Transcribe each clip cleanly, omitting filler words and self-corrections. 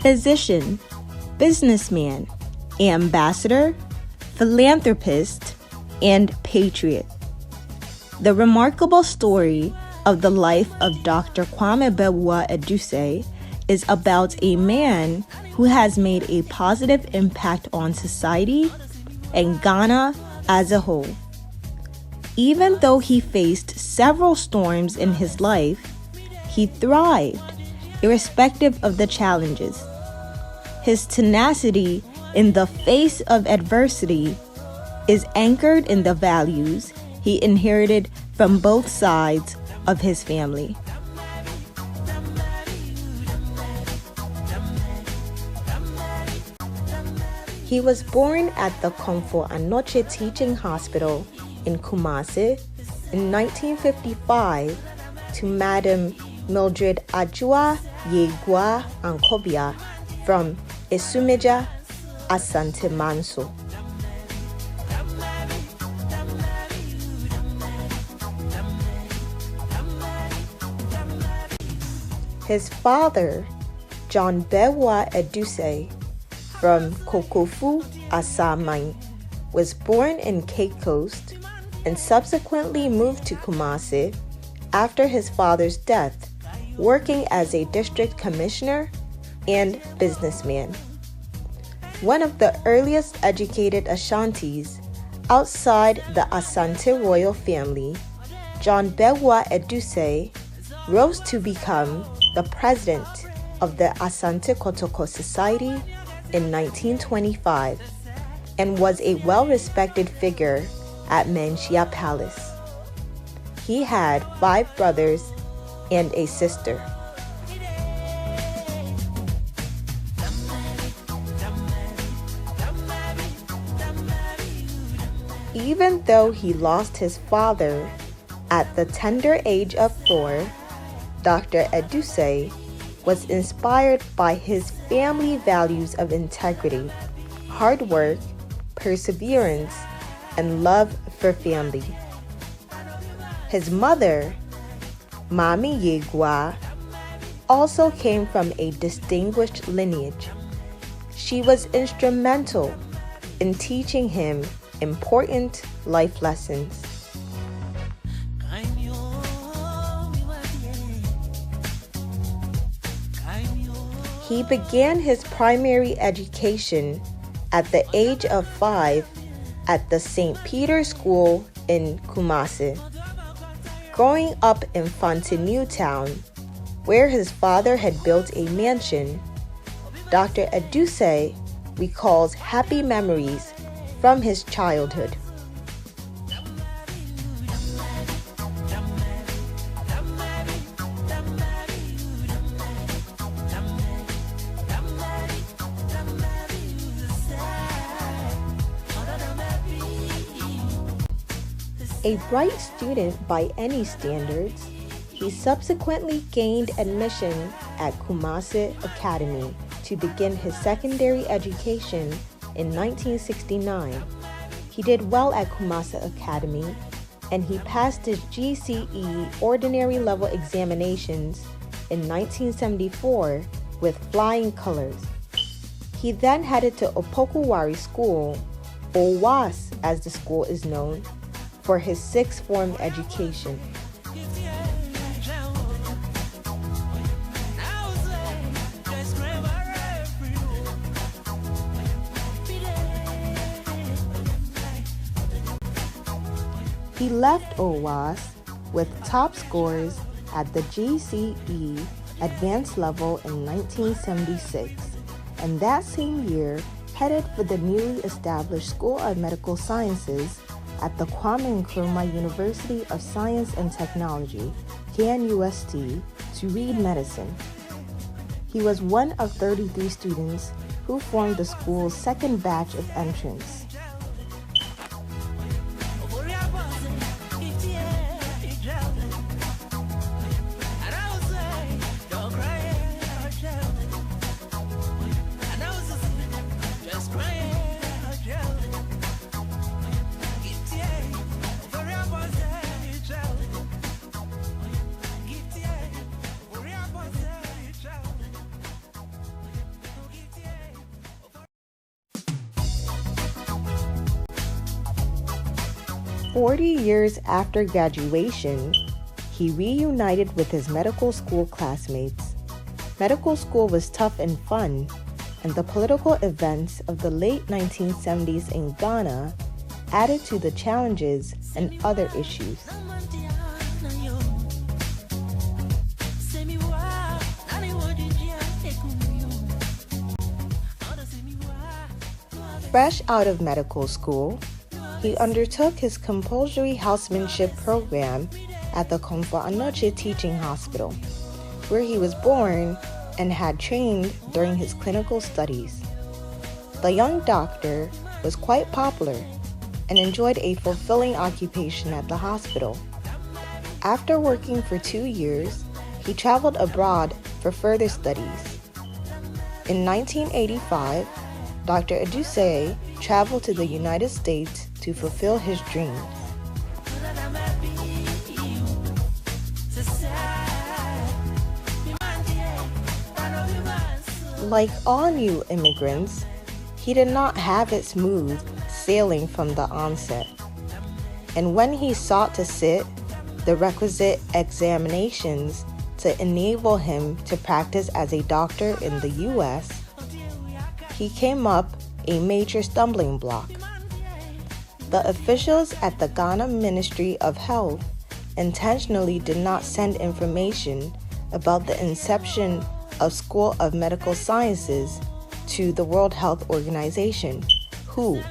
physician, businessman, ambassador, philanthropist, and patriot. The remarkable story of the life of Dr. Kwame Bawuah Edusei is about a man who has made a positive impact on society and Ghana as a whole. Even though he faced several storms in his life, he thrived, irrespective of the challenges. His tenacity in the face of adversity is anchored in the values he inherited from both sides of his family. He was born at the Komfo Anoche Teaching Hospital in Kumasi in 1955 to Madam Mildred Ajua Yegua Ankobia from Esumeja, Asante Manso. His father, John Bawuah Edusei, from Kokofu, Asamai, was born in Cape Coast and subsequently moved to Kumasi after his father's death, working as a district commissioner and businessman. One of the earliest educated Ashantis outside the Asante royal family, John Bawuah Edusei rose to become the president of the Asante Kotoko Society in 1925 and was a well-respected figure at Menchia Palace. He had 5 brothers and a sister. Even though he lost his father at the tender age of 4, Dr. Edusei was inspired by his family values of integrity, hard work, perseverance, and love for family. His mother, Mami Yegua, also came from a distinguished lineage. She was instrumental in teaching him important life lessons. He began his primary education at the age of 5 at the St. Peter's School in Kumasi. Growing up in Fontenue Town, where his father had built a mansion, Dr. Edusei recalls happy memories from his childhood. A bright student by any standards, he subsequently gained admission at Kumasi Academy to begin his secondary education in 1969. He did well at Kumasi Academy and he passed his GCE ordinary level examinations in 1974 with flying colors. He then headed to Opokuwari School, or WAS as the school is known, for his 6th form education. He left OWAS with top scores at the GCE advanced level in 1976, and that same year headed for the newly established School of Medical Sciences at the Kwame Nkrumah University of Science and Technology, KNUST, to read medicine. He was one of 33 students who formed the school's second batch of entrants. 40 years after graduation, he reunited with his medical school classmates. Medical school was tough and fun, and the political events of the late 1970s in Ghana added to the challenges and other issues. Fresh out of medical school, he undertook his compulsory housemanship program at the Komfo Anokye Teaching Hospital, where he was born and had trained during his clinical studies. The young doctor was quite popular and enjoyed a fulfilling occupation at the hospital. After working for 2 years, he traveled abroad for further studies. In 1985, Dr. Edusei traveled to the United States to fulfill his dreams. Like all new immigrants, he did not have it smooth sailing from the onset. And when he sought to sit the requisite examinations to enable him to practice as a doctor in the U.S., he came up a major stumbling block. The officials at the Ghana Ministry of Health intentionally did not send information about the inception of School of Medical Sciences to the World Health Organization, who,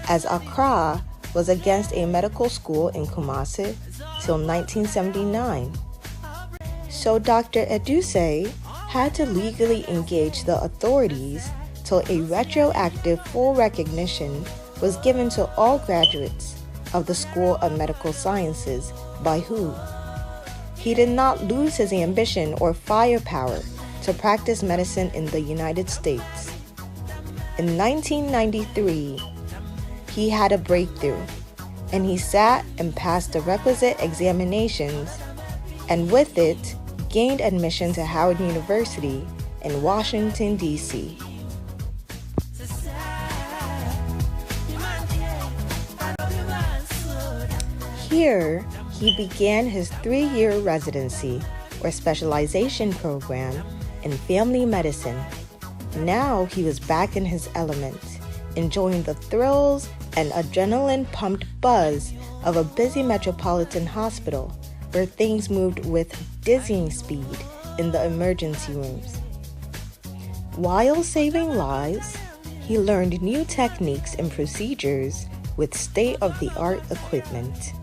as Accra was against a medical school in Kumasi till 1979. So Dr. Edusei had to legally engage the authorities till a retroactive full recognition was given to all graduates of the School of Medical Sciences by WHO. He did not lose his ambition or firepower to practice medicine in the United States. In 1993, he had a breakthrough, and he sat and passed the requisite examinations, and with it, gained admission to Howard University in Washington, D.C. Here, he began his 3-year residency or specialization program in family medicine. Now he was back in his element, enjoying the thrills and adrenaline-pumped buzz of a busy metropolitan hospital where things moved with dizzying speed in the emergency rooms. While saving lives, he learned new techniques and procedures with state-of-the-art equipment.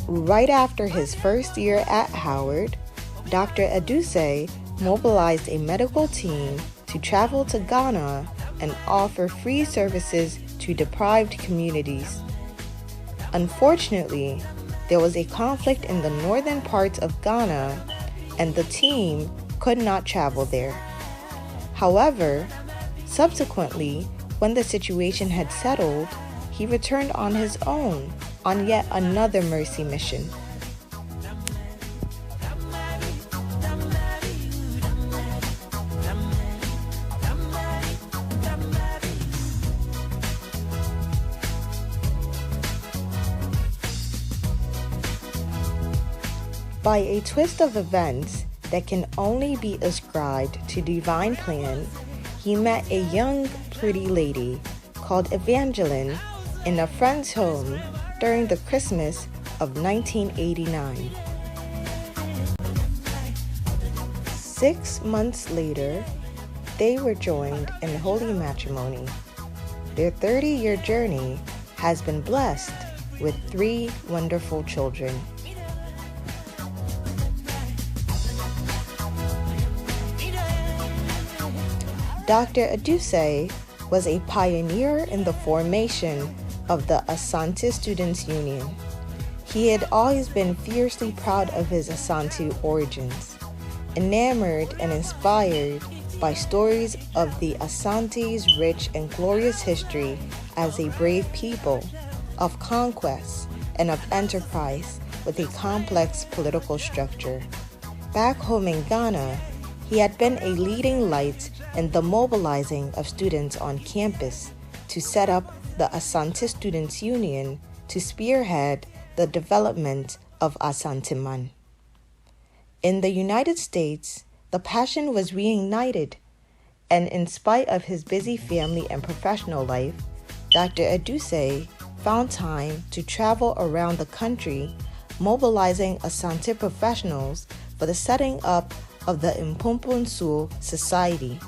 Right after his first year at Howard, Dr. Edusei mobilized a medical team to travel to Ghana and offer free services to deprived communities. Unfortunately, there was a conflict in the northern parts of Ghana, and the team could not travel there. However, subsequently, when the situation had settled, he returned on his own on yet another mercy mission. By a twist of events that can only be ascribed to divine plan, he met a young, pretty lady called Evangeline in a friend's home during the Christmas of 1989. 6 months later, they were joined in holy matrimony. Their 30-year journey has been blessed with 3 wonderful children. Dr. Edusei was a pioneer in the formation of the Asante Students' Union. He had always been fiercely proud of his Asante origins, enamored and inspired by stories of the Asante's rich and glorious history as a brave people, of conquest and of enterprise with a complex political structure. Back home in Ghana, He had been a leading light in the mobilizing of students on campus to set up the Asante Students' Union to spearhead the development of Asante-Man. In the United States, the passion was reignited, and in spite of his busy family and professional life, Dr. Edusei found time to travel around the country, mobilizing Asante professionals for the setting up of the Impumpunsul Society,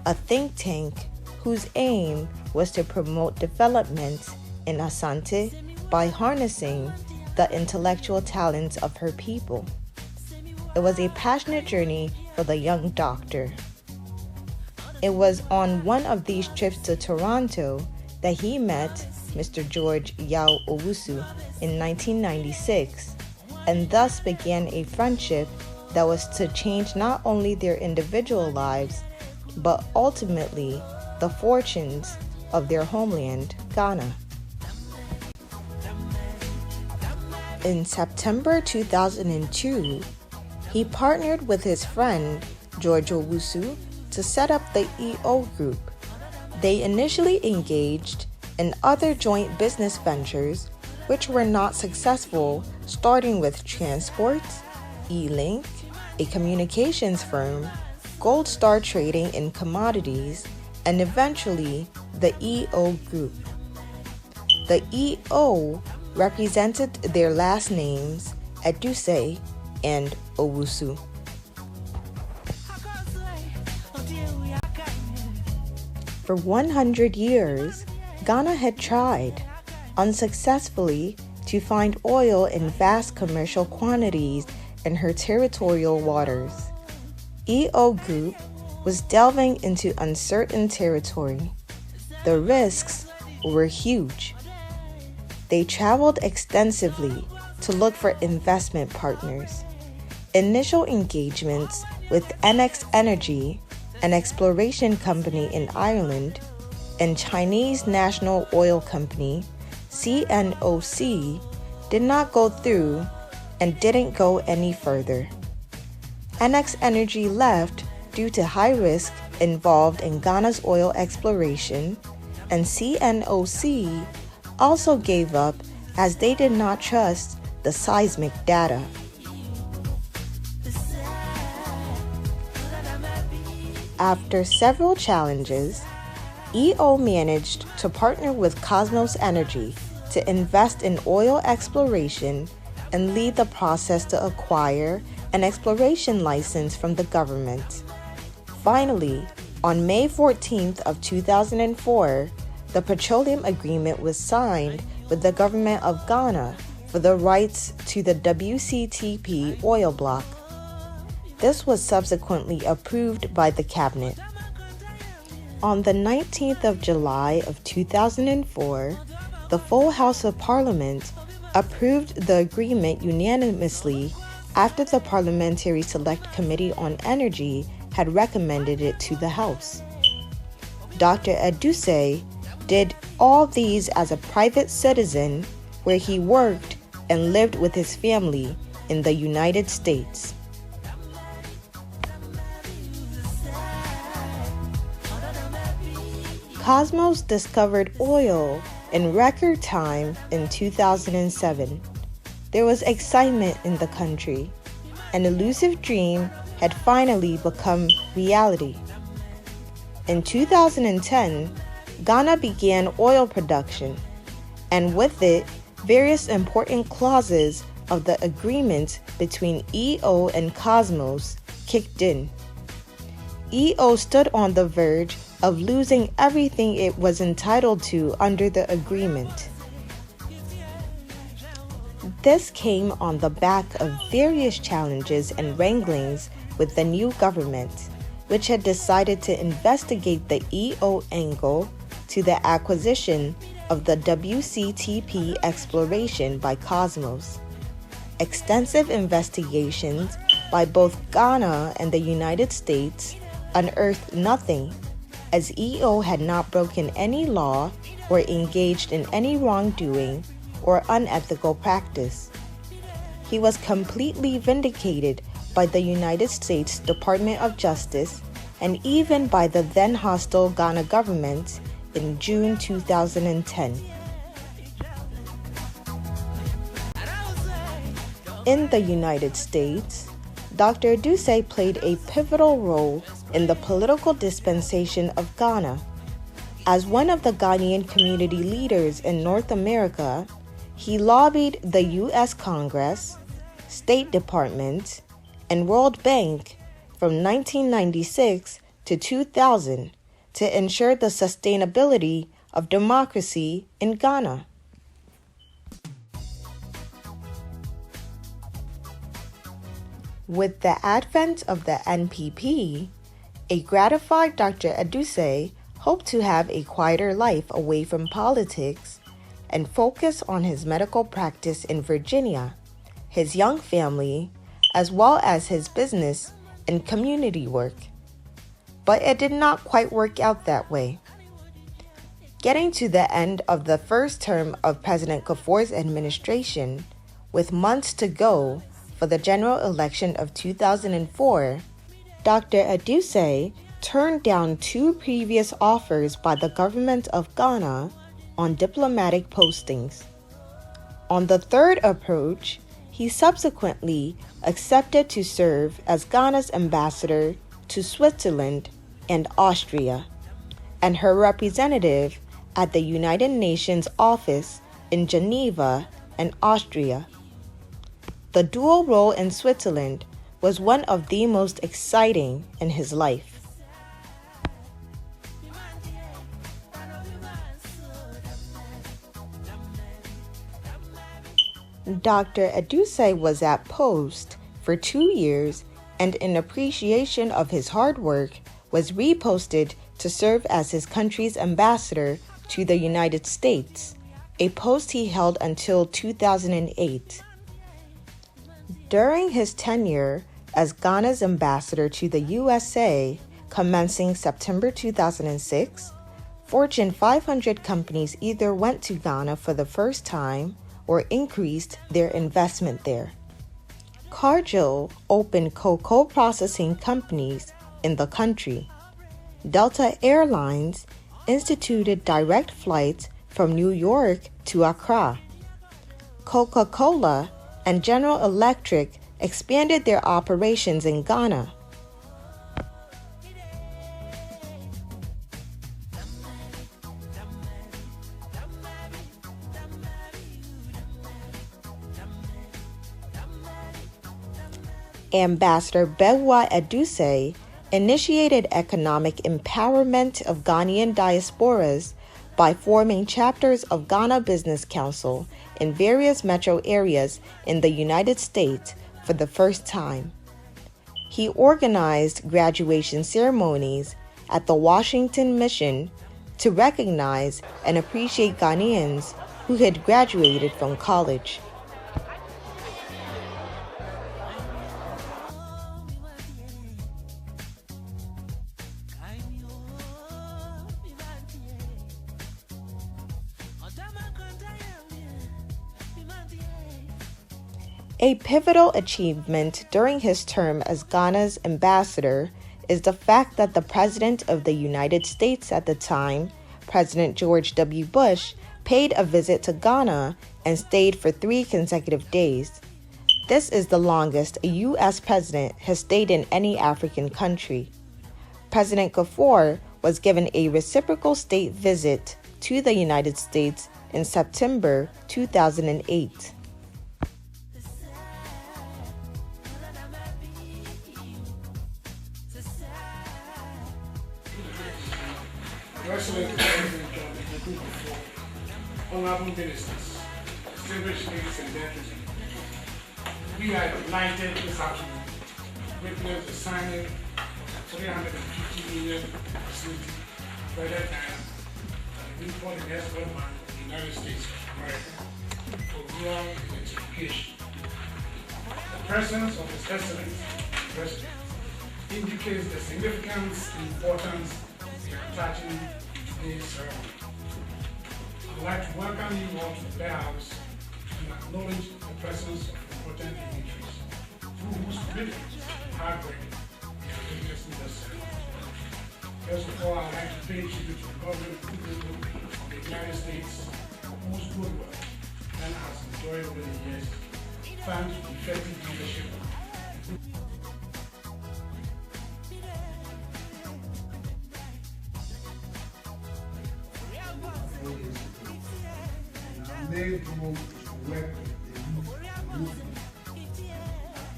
a think tank whose aim was to promote development in Asante by harnessing the intellectual talents of her people. It was a passionate journey for the young doctor. It was on one of these trips to Toronto that he met Mr. George Yao Owusu in 1996, and thus began a friendship that was to change not only their individual lives, but ultimately the fortunes of their homeland, Ghana. In September 2002, he partnered with his friend George Owusu to set up the EO Group. They initially engaged in other joint business ventures which were not successful, starting with transport, E-Link, a communications firm, Gold Star Trading in commodities, and eventually the EO Group. The EO represented their last names, Edusei and Owusu. For 100 years, Ghana had tried, unsuccessfully, to find oil in vast commercial quantities in her territorial waters. EO Group was delving into uncertain territory. The risks were huge. They traveled extensively to look for investment partners. Initial engagements with NX Energy, an exploration company in Ireland, and Chinese National Oil Company, CNOC, did not go through and didn't go any further. NX Energy left due to high risk involved in Ghana's oil exploration, and CNOC also gave up as they did not trust the seismic data. After several challenges, EO managed to partner with Cosmos Energy to invest in oil exploration and lead the process to acquire an exploration license from the government. Finally, on May 14th of 2004, the petroleum agreement was signed with the government of Ghana for the rights to the WCTP oil block. This was subsequently approved by the cabinet. On the 19th of July of 2004, the full House of Parliament approved the agreement unanimously after the Parliamentary Select Committee on Energy had recommended it to the House. Dr. Edusei did all these as a private citizen where he worked and lived with his family in the United States. Cosmos discovered oil in record time in 2007. There was excitement in the country. An elusive dream had finally become reality. In 2010, Ghana began oil production, and with it, various important clauses of the agreement between EO and Cosmos kicked in. EO stood on the verge of losing everything it was entitled to under the agreement. This came on the back of various challenges and wranglings with the new government, which had decided to investigate the EO angle to the acquisition of the WCTP exploration by Cosmos. Extensive investigations by both Ghana and the United States unearthed nothing, as EO had not broken any law or engaged in any wrongdoing or unethical practice. He was completely vindicated by the United States Department of Justice and even by the then hostile Ghana government in June 2010. In the United States, Dr. Edusei played a pivotal role in the political dispensation of Ghana. As one of the Ghanaian community leaders in North America, he lobbied the U.S. Congress, State Department, and World Bank from 1996 to 2000 to ensure the sustainability of democracy in Ghana. With the advent of the NPP, a gratified Dr. Edusei hoped to have a quieter life away from politics and focus on his medical practice in Virginia, his young family, as well as his business and community work. But it did not quite work out that way. Getting to the end of the first term of President Kufuor's administration, with months to go for the general election of 2004, Dr. Edusei turned down 2 previous offers by the government of Ghana on diplomatic postings. On the third approach, he subsequently accepted to serve as Ghana's ambassador to Switzerland and Austria, and her representative at the United Nations office in Geneva and Austria. The dual role in Switzerland was one of the most exciting in his life. Dr. Edusei was at post for 2 years and in appreciation of his hard work was reposted to serve as his country's ambassador to the United States, a post he held until 2008. During his tenure as Ghana's ambassador to the USA, commencing September 2006, Fortune 500 companies either went to Ghana for the first time or increased their investment there. Cargill opened cocoa processing companies in the country. Delta Airlines instituted direct flights from New York to Accra. Coca-Cola and General Electric expanded their operations in Ghana. Ambassador Bawuah Edusei initiated economic empowerment of Ghanaian diasporas by forming chapters of Ghana Business Council in various metro areas in the United States for the first time. He organized graduation ceremonies at the Washington Mission to recognize and appreciate Ghanaians who had graduated from college. A pivotal achievement during his term as Ghana's ambassador is the fact that the President of the United States at the time, President George W. Bush, paid a visit to Ghana and stayed for 3 consecutive days. This is the longest a U.S. president has stayed in any African country. President Kufuor was given a reciprocal state visit to the United States in September 2008. Excellent President John Kufuor, honorable ministers, distinguished ladies and gentlemen, we are delighted this afternoon to witness the signing of $350 million facility by that time the import and export bank of the United States of America for rural electrification. The presence of His Excellency the President indicates the significance and importance we are attaching today's ceremony. I would like to welcome you all to the Bear House and acknowledge the presence of important dignitaries. whose commitment and hard work have witnessed in this ceremony. First of all, I'd like to pay tribute to the government of the United States, whose good work Ghana has enjoyed over the years, thanks to effective leadership. Our main goal is to work with the youth movement,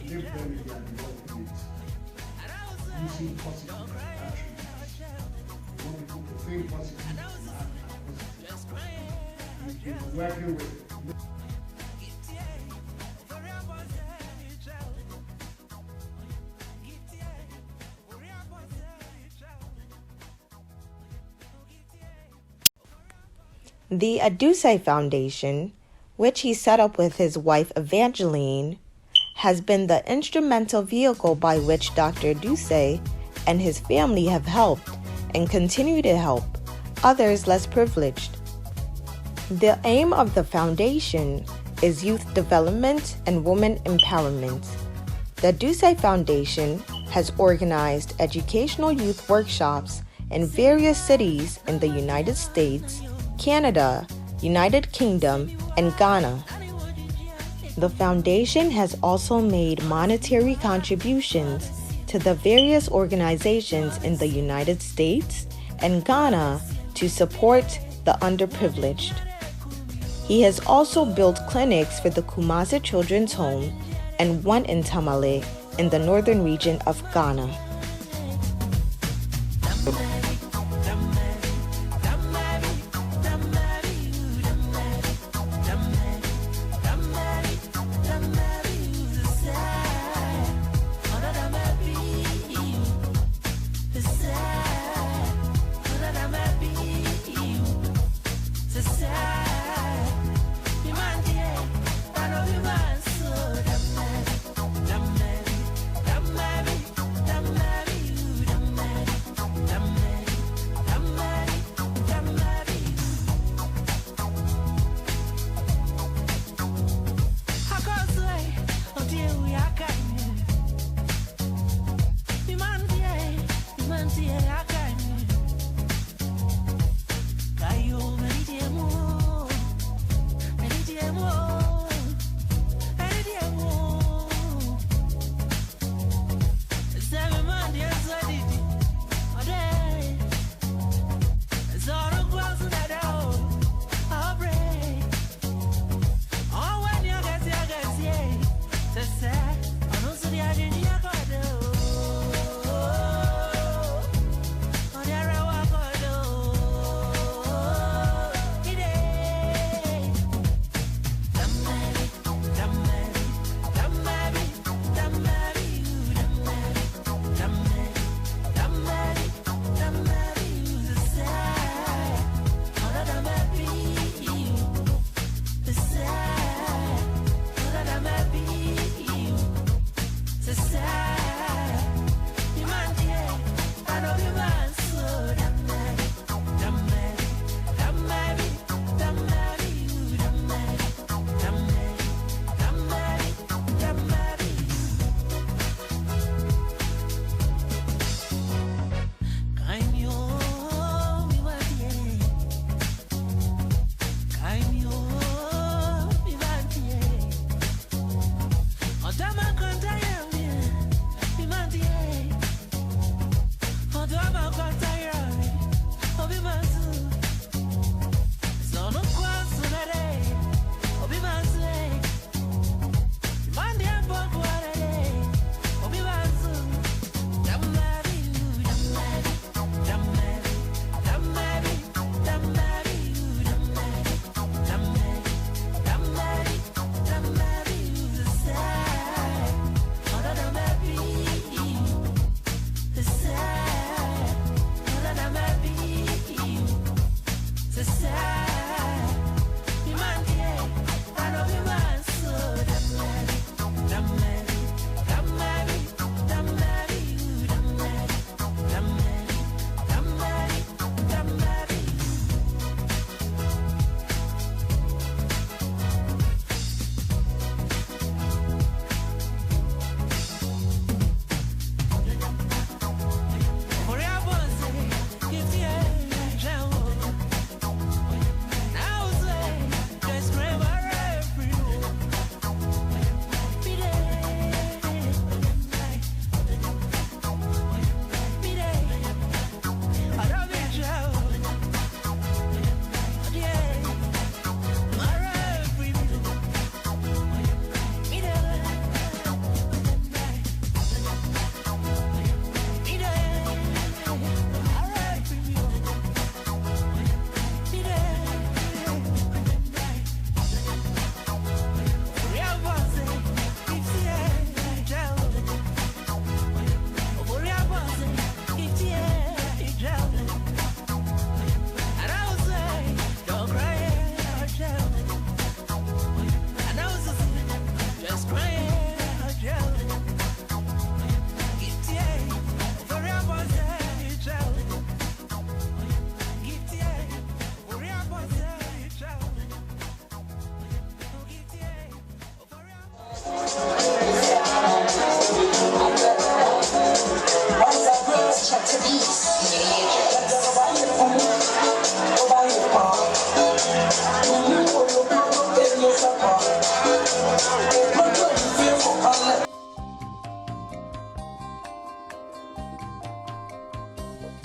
live them in their development, using positive attributes. We want people to think positive and act positive. We've been working with The Edusei Foundation, which he set up with his wife Evangeline, has been the instrumental vehicle by which Dr. Edusei and his family have helped and continue to help others less privileged. The aim of the foundation is youth development and women empowerment. The Edusei Foundation has organized educational youth workshops in various cities in the United States, Canada, United Kingdom, and Ghana. The foundation has also made monetary contributions to the various organizations in the United States and Ghana to support the underprivileged. He has also built clinics for the Kumasi Children's Home and one in Tamale in the northern region of Ghana.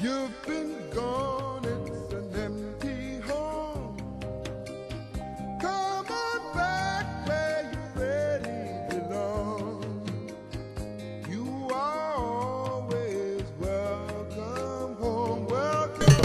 You've been gone, it's an empty home. Come on back where you really belong. You are always welcome home. Welcome.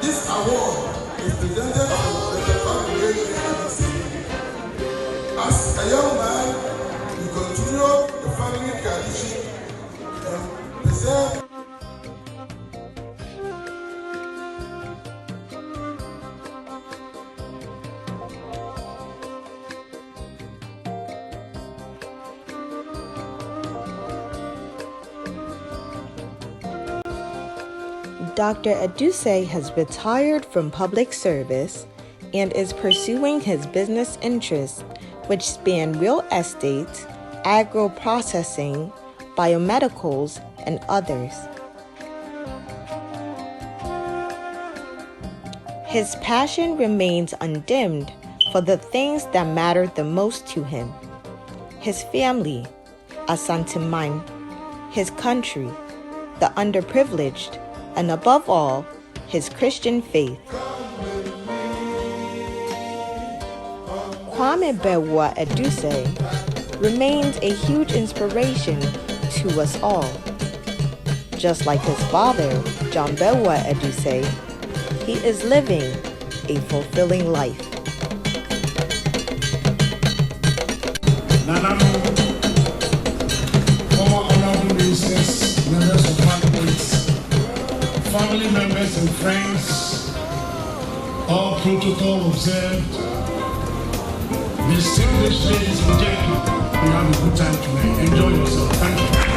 This award is presented to the family Edusei. As a young man, you continue the family tradition and preserve. Dr. Edusei has retired from public service and is pursuing his business interests, which span real estate, agro-processing, biomedicals, and others. His passion remains undimmed for the things that matter the most to him: his family, Asanteman, his country, the underprivileged, and above all, his Christian faith. Kwame Bawuah Edusei remains a huge inspiration to us all. Just like his father, John Bawuah Edusei, he is living a fulfilling life. Former honorable ministers, members of parliament, family members and friends, all protocol observed. Distinguished ladies and gentlemen, we have a good time tonight. Enjoy yourself. Thank you.